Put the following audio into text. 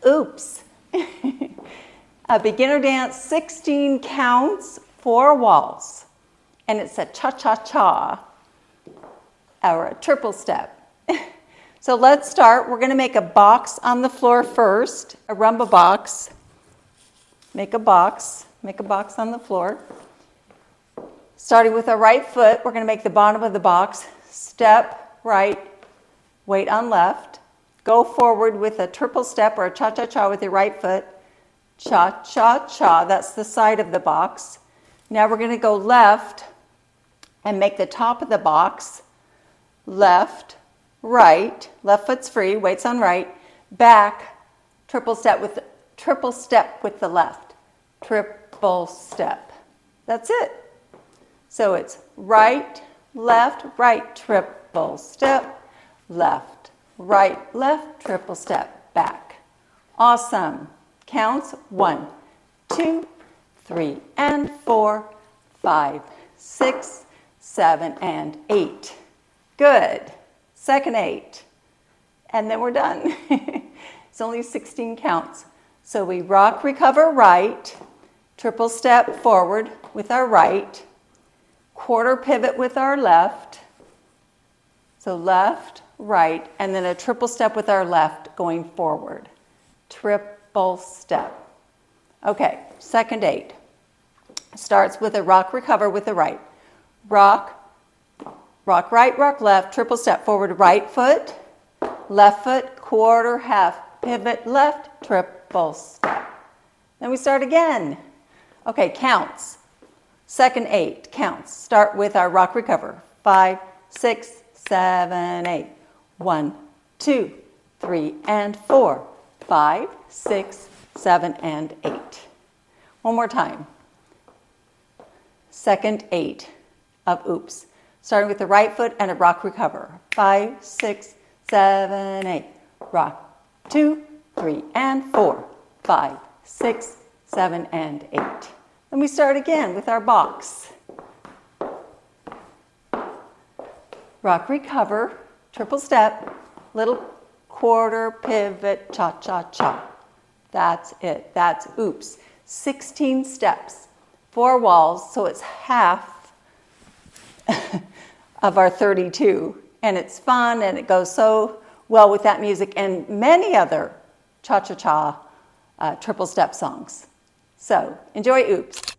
Oops. A beginner dance, 16 counts, 4 walls. And it's a cha-cha-cha, or a triple step. So let's start. We're going to make a box on the floor first, a rumba box. Make a box on the floor. Starting with our right foot, we're going to make the bottom of the box. Step right, weight on left. Go forward with a triple step or a cha-cha-cha with your right foot. Cha-cha-cha, that's the side of the box. Now we're going to go left and make the top of the box. Left, right, left foot's free, weight's on right. Back, triple step with the left. Triple step. That's it. So it's right, triple step, left, right, left, triple step, back. Awesome. Counts 1, 2, 3, and 4, 5, 6, 7, and 8. Good. Second 8. And then we're done. It's only 16 counts. So we rock, recover, right, triple step forward with our right, quarter pivot with our left, so left, right, and then a triple step with our left going forward. Triple step. Okay, second 8. Starts with a rock, recover with the right. Rock, rock right, rock left, triple step forward, right foot, left foot, quarter, half, pivot left, triple step. Then we start again. Okay, counts. Second 8 counts. Start with our rock recover. 5, 6, 7, 8. 1, 2, 3, and 4. 5, 6, 7, and 8. One more time. Second 8 of oops. Starting with the right foot and a rock recover. 5, 6, 7, 8. Rock. 2, 3, and 4. 5, 6, 7, and 8. Then we start again with our box. Rock, recover, triple step, little quarter, pivot, cha-cha-cha. That's it. That's oops. 16 steps, 4 walls, so it's half of our 32. And it's fun, and it goes so well with that music and many other cha-cha-cha triple step songs. So enjoy oops.